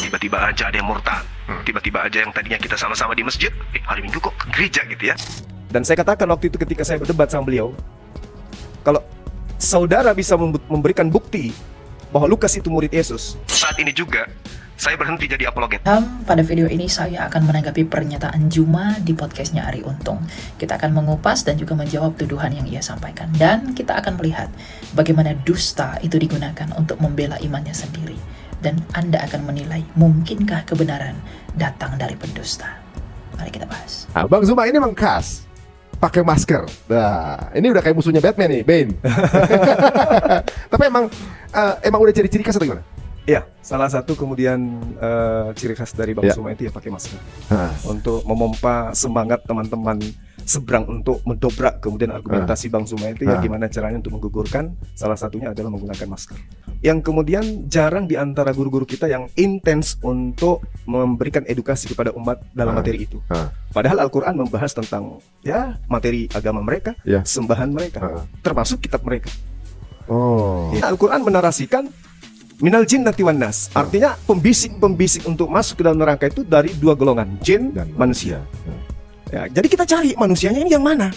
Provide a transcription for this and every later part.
tiba-tiba aja ada yang murtad, tiba-tiba aja yang tadinya kita sama-sama di masjid, hari Minggu kok ke gereja gitu ya. Dan saya katakan waktu itu ketika saya berdebat sama beliau, kalau saudara bisa memberikan bukti bahwa Lukas itu murid Yesus, saat ini juga saya berhenti jadi apologet. Pada video ini saya akan menanggapi pernyataan Juma di podcastnya Ari Untung. Kita akan mengupas dan juga menjawab tuduhan yang ia sampaikan. Dan kita akan melihat bagaimana dusta itu digunakan untuk membela imannya sendiri. Dan Anda akan menilai, mungkinkah kebenaran datang dari pendusta. Mari kita bahas. Bang Zuma ini memang khas pakai masker. Nah, ini udah kayak musuhnya Batman nih, Bane. Tapi emang udah ciri-ciri khas atau gimana? Iya, salah satu kemudian ciri khas dari Bang Zuma itu ya pakai masker. Untuk memompa semangat teman-teman seberang untuk mendobrak kemudian argumentasi Bang Zuma itu ya gimana caranya untuk menggugurkan, salah satunya adalah menggunakan masker. Yang kemudian jarang di antara guru-guru kita yang intens untuk memberikan edukasi kepada umat dalam materi itu. Padahal Al-Quran membahas tentang ya materi agama mereka, sembahan mereka, termasuk kitab mereka. Al-Quran menarasikan minal jinnati wan nas, artinya pembisik-pembisik untuk masuk ke dalam neraka itu dari dua golongan, jin dan manusia. Ya, jadi kita cari manusianya ini yang mana.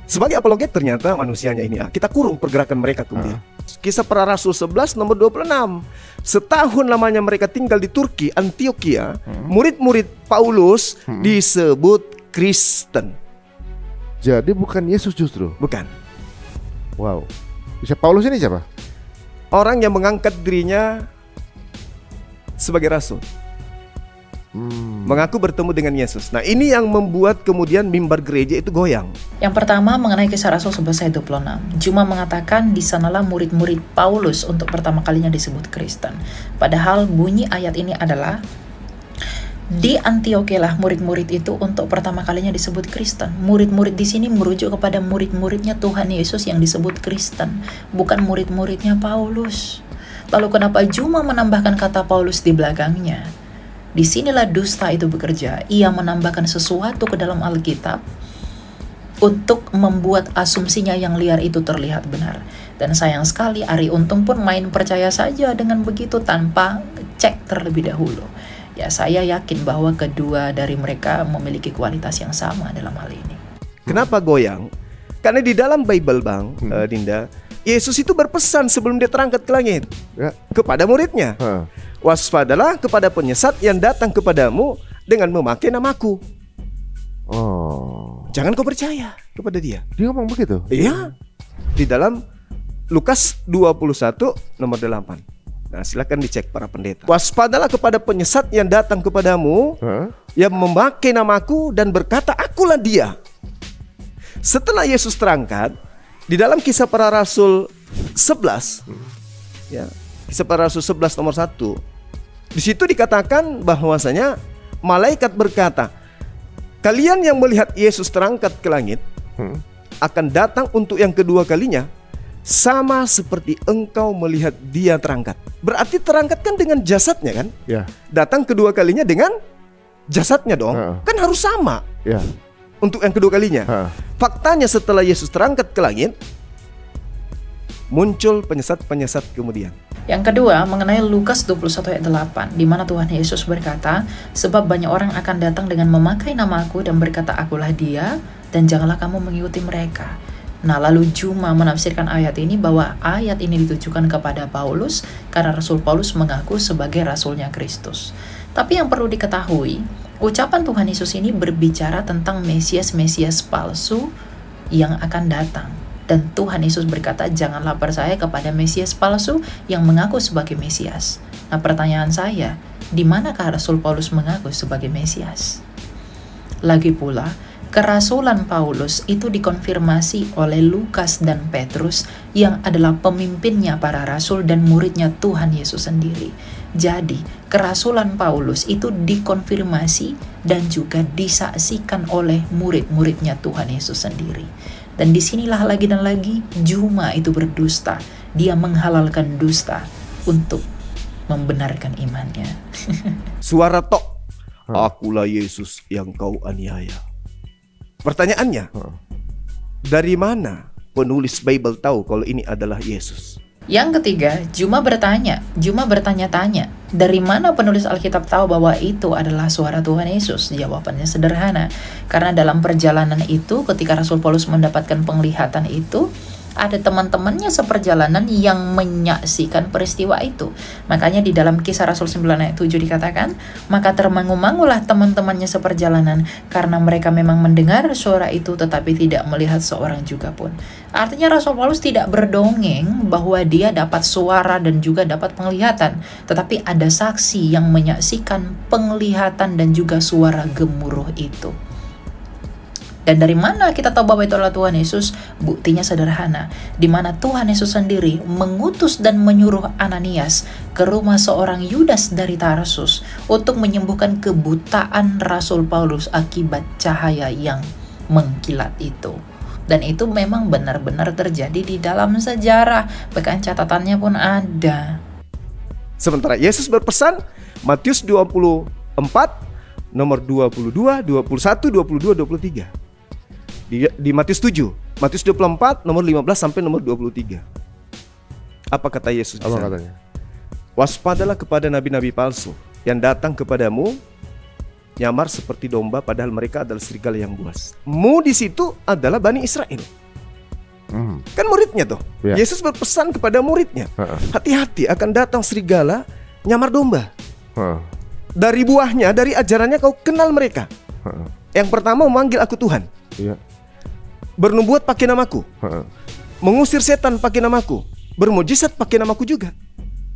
Sebagai apologet ternyata manusianya ini kita kurung pergerakan mereka kemudian. Kisah Para Rasul 11 nomor 26. Setahun lamanya mereka tinggal di Turki, Antioquia. Murid-murid Paulus disebut Kristen. Jadi bukan Yesus justru? Bukan. Wow. Bisa Paulus ini siapa? Orang yang mengangkat dirinya sebagai rasul, mengaku bertemu dengan Yesus. Nah, ini yang membuat kemudian mimbar gereja itu goyang. Yang pertama mengenai Kisah Rasul 11 ayat 26. Juma mengatakan di sanalah murid-murid Paulus untuk pertama kalinya disebut Kristen. Padahal bunyi ayat ini adalah di Antioquia lah murid-murid itu untuk pertama kalinya disebut Kristen. Murid-murid di sini merujuk kepada murid-muridnya Tuhan Yesus yang disebut Kristen, bukan murid-muridnya Paulus. Lalu kenapa Juma menambahkan kata Paulus di belakangnya? Disinilah dusta itu bekerja. Ia menambahkan sesuatu ke dalam Alkitab untuk membuat asumsinya yang liar itu terlihat benar. Dan sayang sekali Ari Untung pun main percaya saja dengan begitu tanpa cek terlebih dahulu. Ya, saya yakin bahwa kedua dari mereka memiliki kualitas yang sama dalam hal ini. Kenapa goyang? Karena di dalam Bible, Bang Dinda, Yesus itu berpesan sebelum dia terangkat ke langit kepada muridnya. Waspadalah kepada penyesat yang datang kepadamu dengan memakai namaku. Jangan kau percaya kepada dia. Dia ngomong begitu? Iya. Di dalam Lukas 21 nomor 8. Nah, silakan dicek para pendeta. Waspadalah kepada penyesat yang datang kepadamu, yang memakai namaku dan berkata, akulah dia. Setelah Yesus terangkat, di dalam Kisah Para Rasul 11, ya, Kisah Para Rasul 11 nomor 1, di situ dikatakan bahwasanya malaikat berkata, kalian yang melihat Yesus terangkat ke langit akan datang untuk yang kedua kalinya, sama seperti engkau melihat dia terangkat. Berarti terangkat kan dengan jasadnya kan? Datang kedua kalinya dengan jasadnya dong. Kan harus sama untuk yang kedua kalinya. Faktanya setelah Yesus terangkat ke langit, muncul penyesat-penyesat kemudian. Yang kedua mengenai Lukas 21 ayat 8, di mana Tuhan Yesus berkata, sebab banyak orang akan datang dengan memakai namaku dan berkata akulah dia, dan janganlah kamu mengikuti mereka. Nah, lalu Juma menafsirkan ayat ini bahwa ayat ini ditujukan kepada Paulus karena Rasul Paulus mengaku sebagai rasulnya Kristus. Tapi yang perlu diketahui, ucapan Tuhan Yesus ini berbicara tentang Mesias-Mesias palsu yang akan datang. Dan Tuhan Yesus berkata, janganlah percaya kepada Mesias palsu yang mengaku sebagai Mesias. Nah, pertanyaan saya, di manakah Rasul Paulus mengaku sebagai Mesias? Lagi pula, kerasulan Paulus itu dikonfirmasi oleh Lukas dan Petrus yang adalah pemimpinnya para rasul dan muridnya Tuhan Yesus sendiri. Jadi, kerasulan Paulus itu dikonfirmasi dan juga disaksikan oleh murid-muridnya Tuhan Yesus sendiri. Dan disinilah lagi dan lagi Juma itu berdusta. Dia menghalalkan dusta untuk membenarkan imannya. Suara tok, akulah Yesus yang kau aniaya. Pertanyaannya, dari mana penulis Bible tahu kalau ini adalah Yesus? Yang ketiga, Juma bertanya-tanya, dari mana penulis Alkitab tahu bahwa itu adalah suara Tuhan Yesus? Jawabannya sederhana, karena dalam perjalanan itu ketika Rasul Paulus mendapatkan penglihatan itu, ada teman-temannya seperjalanan yang menyaksikan peristiwa itu. Makanya di dalam Kisah Rasul 9 ayat 7 dikatakan, maka termangu-mangulah teman-temannya seperjalanan, karena mereka memang mendengar suara itu tetapi tidak melihat seorang juga pun. Artinya Rasul Paulus tidak berdongeng bahwa dia dapat suara dan juga dapat penglihatan, tetapi ada saksi yang menyaksikan penglihatan dan juga suara gemuruh itu. Dan dari mana kita tahu bahwa itu adalah Tuhan Yesus? Buktinya sederhana, di mana Tuhan Yesus sendiri mengutus dan menyuruh Ananias ke rumah seorang Yudas dari Tarsus untuk menyembuhkan kebutaan Rasul Paulus akibat cahaya yang mengkilat itu. Dan itu memang benar-benar terjadi di dalam sejarah, bahkan catatannya pun ada. Sementara Yesus berpesan, Matius 24, nomor 22, 21, 22, 23. Di Matius 7, Matius 24, nomor 15 sampai nomor 23. Apa kata Yesus? Apa katanya? Waspadalah kepada nabi-nabi palsu yang datang kepadamu nyamar seperti domba, padahal mereka adalah serigala yang buas. Mu di situ adalah Bani Israel. Kan muridnya tuh. Yeah. Yesus berpesan kepada muridnya, hati-hati akan datang serigala nyamar domba. Dari buahnya, dari ajarannya kau kenal mereka. Yang pertama memanggil aku Tuhan. Yeah. Bernubuat pakai namaku, mengusir setan pakai namaku, bermujizat pakai namaku juga.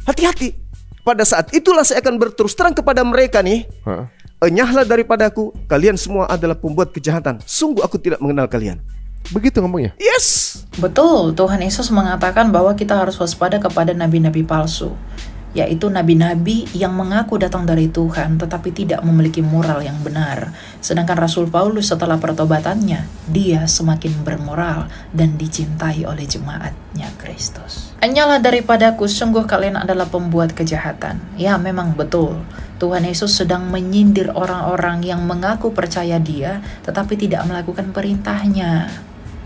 Hati-hati. Pada saat itulah saya akan berterus terang kepada mereka nih, enyahlah daripadaku, kalian semua adalah pembuat kejahatan. Sungguh aku tidak mengenal kalian. Begitu ngomongnya? Yes. Betul, Tuhan Yesus mengatakan bahwa kita harus waspada kepada nabi-nabi palsu, yaitu nabi-nabi yang mengaku datang dari Tuhan tetapi tidak memiliki moral yang benar. Sedangkan Rasul Paulus setelah pertobatannya, dia semakin bermoral dan dicintai oleh jemaatnya Kristus. Enyahlah daripadaku, sungguh kalian adalah pembuat kejahatan. Ya, memang betul. Tuhan Yesus sedang menyindir orang-orang yang mengaku percaya dia tetapi tidak melakukan perintahnya.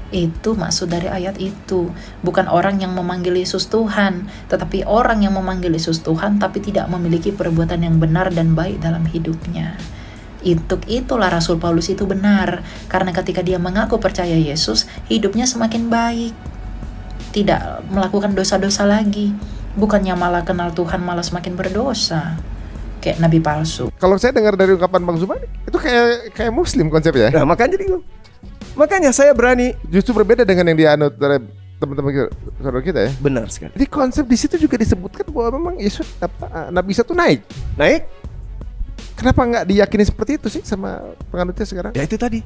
Itu maksud dari ayat itu. Bukan orang yang memanggil Yesus Tuhan, tetapi orang yang memanggil Yesus Tuhan tapi tidak memiliki perbuatan yang benar dan baik dalam hidupnya. Itulah Rasul Paulus itu benar, karena ketika dia mengaku percaya Yesus, hidupnya semakin baik, tidak melakukan dosa-dosa lagi. Bukannya malah kenal Tuhan, malah semakin berdosa kayak nabi palsu. Kalau saya dengar dari ungkapan Bang Zuma, itu kayak Muslim konsepnya. Nah, makanya saya berani. Justru berbeda dengan yang dianut oleh teman-teman saudara kita ya. Benar sekali. Jadi konsep di situ juga disebutkan bahwa memang Yesus Nabi Isa itu naik. Kenapa nggak diyakini seperti itu sih sama penganutnya sekarang? Ya itu tadi.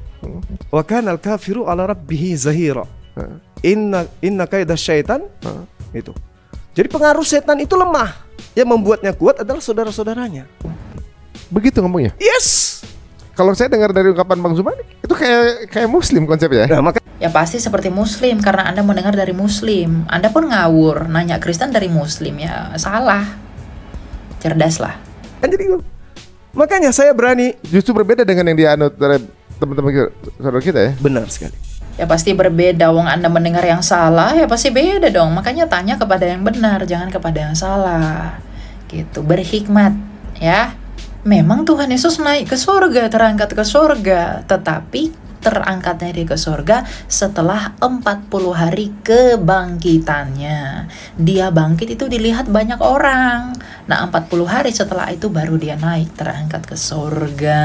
Wa kanal kafiru ala rabbihi zahira. Inna kaida syaitan. Itu. Jadi pengaruh setan itu lemah. Yang membuatnya kuat adalah saudara-saudaranya. Begitu ngomongnya? Yes. Kalau saya dengar dari ungkapan Bang Zuma, itu kayak Muslim konsepnya. Nah, ya pasti seperti Muslim, karena Anda mendengar dari Muslim. Anda pun ngawur, nanya Kristen dari Muslim, ya salah. Cerdaslah. Kan jadi makanya saya berani. Justru berbeda dengan yang dianut oleh teman-teman saudara kita ya. Benar sekali. Ya pasti berbeda, wong Anda mendengar yang salah, ya pasti beda dong. Makanya tanya kepada yang benar, jangan kepada yang salah. Gitu, berhikmat, ya. Memang Tuhan Yesus naik ke surga, terangkat ke surga, tetapi terangkatnya dia ke surga setelah 40 hari kebangkitannya. Dia bangkit itu dilihat banyak orang. Nah, 40 hari setelah itu baru dia naik, terangkat ke surga.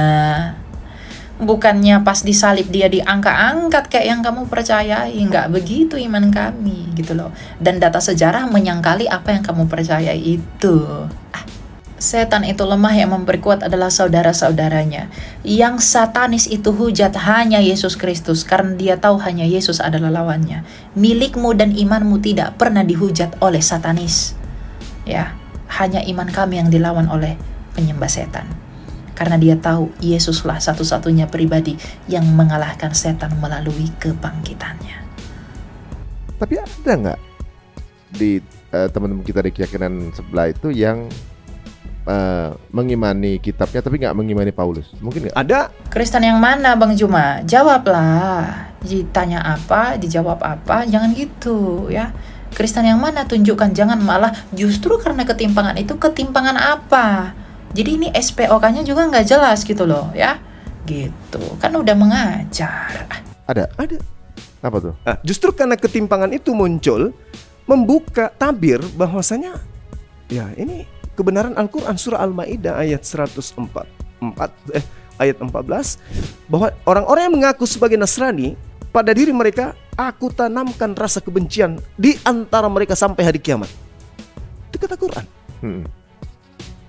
Bukannya pas disalib dia diangkat-angkat kayak yang kamu percayai. Nggak begitu iman kami, gitu loh. Dan data sejarah menyangkali apa yang kamu percayai itu. Setan itu lemah, yang memperkuat adalah saudara-saudaranya. Yang satanis itu hujat hanya Yesus Kristus, karena dia tahu hanya Yesus adalah lawannya. Milikmu dan imanmu tidak pernah dihujat oleh satanis. Ya, hanya iman kami yang dilawan oleh penyembah setan. Karena dia tahu Yesuslah satu-satunya pribadi yang mengalahkan setan melalui kebangkitannya. Tapi ada nggak di teman-teman kita di keyakinan sebelah itu yang mengimani kitabnya tapi nggak mengimani Paulus? Mungkin nggak? Ada. Kristen yang mana Bang Juma? Jawablah. Ditanya apa, dijawab apa, jangan gitu ya. Kristen yang mana? Tunjukkan, jangan malah justru karena ketimpangan itu, ketimpangan apa? Jadi ini SPOK-nya juga nggak jelas gitu loh ya. Gitu, kan udah mengajar. Ada. Apa tuh? Nah, justru karena ketimpangan itu muncul, membuka tabir bahwasanya ya ini kebenaran Al-Quran surah Al-Maidah ayat 14 bahwa orang-orang yang mengaku sebagai Nasrani, pada diri mereka aku tanamkan rasa kebencian di antara mereka sampai hari kiamat. Itu kata Quran.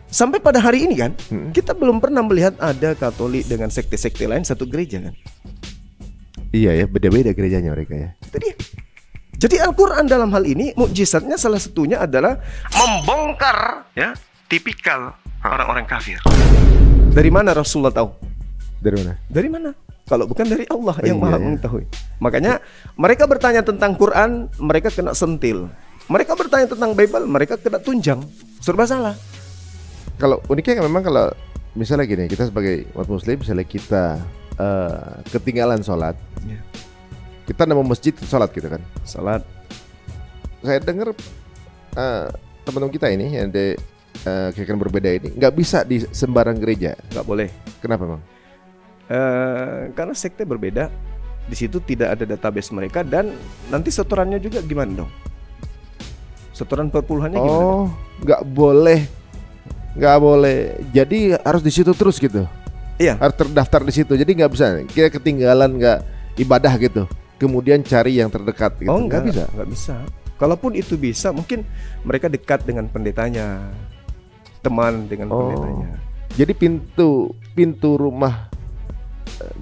Sampai pada hari ini kan, kita belum pernah melihat ada Katolik dengan sekte-sekte lain satu gereja kan. Iya ya, beda-beda gerejanya mereka ya. Itu dia. Jadi Al-Quran dalam hal ini mukjizatnya salah satunya adalah membongkar ya tipikal orang-orang kafir. Dari mana Rasulullah tahu? Dari mana? Dari mana? Kalau bukan dari Allah yang maha mengetahui. Makanya mereka bertanya tentang Quran, mereka kena sentil. Mereka bertanya tentang Bible, mereka kena tunjang. Serba salah. Kalau uniknya memang kalau misalnya gini, kita sebagai umat muslim, misalnya kita ketinggalan sholat, kita nemu masjid sholat gitu kan. Sholat. Saya dengar teman-teman kita ini yang ada keyakinan berbeda ini nggak bisa di sembarang gereja. Nggak boleh. Kenapa bang? Karena sekte berbeda, di situ tidak ada database mereka dan nanti setorannya juga gimana dong? Setoran perpuluhannya gimana? Oh, nggak boleh. Jadi harus di situ terus gitu. Iya. Harus terdaftar di situ. Jadi nggak bisa. Kita ketinggalan nggak ibadah gitu. Kemudian cari yang terdekat gitu. Oh nggak bisa. Kalaupun itu bisa, mungkin mereka dekat dengan pendetanya, teman dengan pendetanya. Jadi pintu rumah.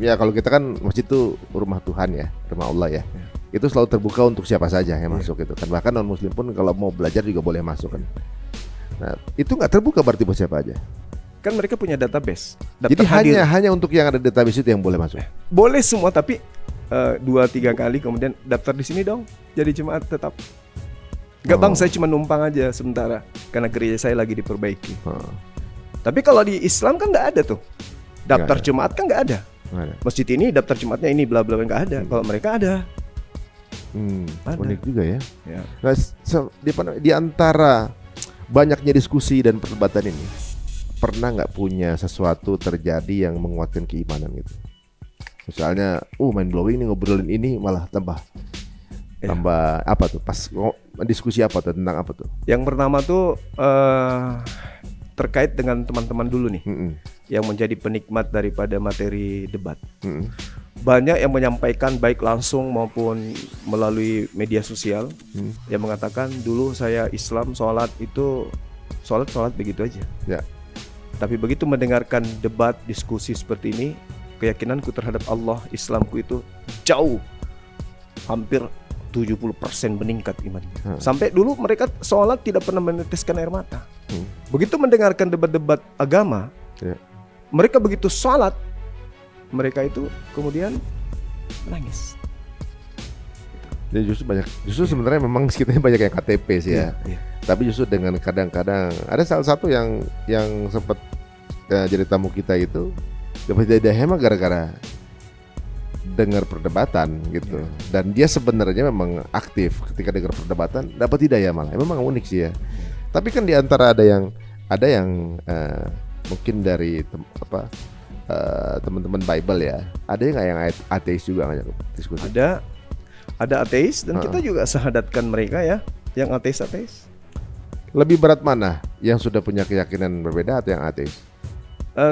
Ya kalau kita kan masjid itu rumah Tuhan ya, rumah Allah ya. Itu selalu terbuka untuk siapa saja yang masuk itu kan. Bahkan non muslim pun kalau mau belajar juga boleh masuk kan. Nah itu nggak terbuka berarti buat siapa aja. Kan mereka punya database. Jadi hanya untuk yang ada database itu yang boleh masuk. Boleh semua tapi 2-3 kali kemudian daftar di sini dong. Jadi jemaat tetap. Enggak bang, saya cuma numpang aja sementara karena gereja saya lagi diperbaiki. Tapi kalau di Islam kan nggak ada tuh. Daftar jemaat kan nggak ada. Masjid ini daftar jemaatnya ini bla bla nggak ada. Kalau mereka ada. Unik juga ya. Nah, di antara banyaknya diskusi dan perdebatan ini, pernah nggak punya sesuatu terjadi yang menguatkan keimanan gitu? Misalnya, mind blowing nih ngobrolin ini malah tambah apa tuh? Pas diskusi apa tuh, tentang apa tuh? Yang pertama tuh terkait dengan teman-teman dulu nih, yang menjadi penikmat daripada materi debat. Banyak yang menyampaikan baik langsung maupun melalui media sosial yang mengatakan dulu saya Islam sholat begitu aja. Ya. Tapi begitu mendengarkan debat diskusi seperti ini, keyakinanku terhadap Allah, Islamku itu jauh, hampir 70% meningkat imannya. Sampai dulu mereka sholat tidak pernah meneteskan air mata. Begitu mendengarkan debat-debat agama, mereka begitu sholat, mereka itu kemudian menangis. Jadi justru sebenarnya memang sekitarnya banyak yang KTP sih ya. Tapi justru dengan kadang-kadang ada salah satu yang sempat jadi tamu kita itu dapat jadi hema gara-gara dengar perdebatan gitu. Dan dia sebenarnya memang aktif ketika dengar perdebatan, dapat hidayah malah. Memang unik sih ya. Tapi kan di antara ada yang mungkin dari teman-teman Bible ya. Ada nggak yang ateis juga ngajak diskusi? Ada ateis dan kita juga sahadatkan mereka ya, yang ateis. Lebih berat mana? Yang sudah punya keyakinan berbeda atau yang ateis?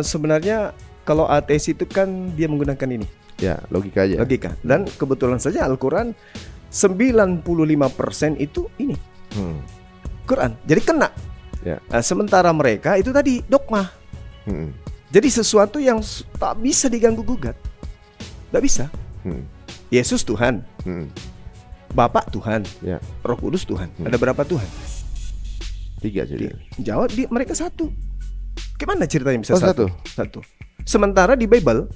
Sebenarnya kalau ateis itu kan dia menggunakan ini. Ya, logika aja. Logika. Dan kebetulan saja Al-Quran 95% itu ini. Quran. Jadi kena. Ya. Sementara mereka itu tadi dogma. Jadi sesuatu yang tak bisa diganggu gugat. Tak bisa. Yesus Tuhan. Bapak Tuhan. Ya. Roh Kudus Tuhan. Ada berapa Tuhan? 3 jadi. Jawab mereka satu. Gimana ceritanya bisa satu? Sementara di Bible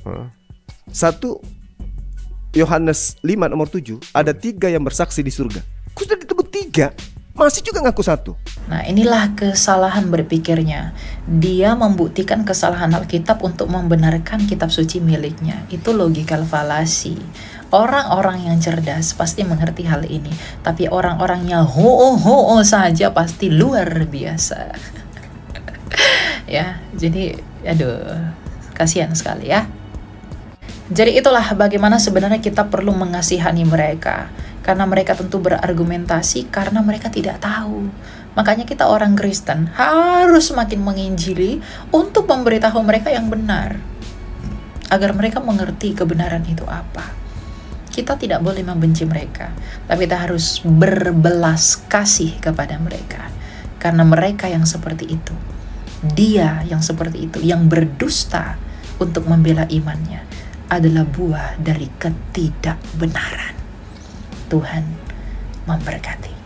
1 Yohanes 5 nomor 7 ada 3 yang bersaksi di surga. Kok sudah disebut 3? Masih juga ngaku 1. Nah, inilah kesalahan berpikirnya. Dia membuktikan kesalahan Alkitab untuk membenarkan kitab suci miliknya. Itu logikal falasi. Orang-orang yang cerdas pasti mengerti hal ini, tapi orang-orangnya ho-ho saja pasti luar biasa. Ya, jadi aduh, kasihan sekali ya. Jadi itulah bagaimana sebenarnya kita perlu mengasihani mereka, karena mereka tentu berargumentasi karena mereka tidak tahu. Makanya kita orang Kristen harus semakin menginjili untuk memberitahu mereka yang benar, agar mereka mengerti kebenaran itu apa. Kita tidak boleh membenci mereka, tapi kita harus berbelas kasih kepada mereka, karena mereka yang seperti itu, dia yang seperti itu, yang berdusta untuk membela imannya, adalah buah dari ketidakbenaran. Tuhan memberkati.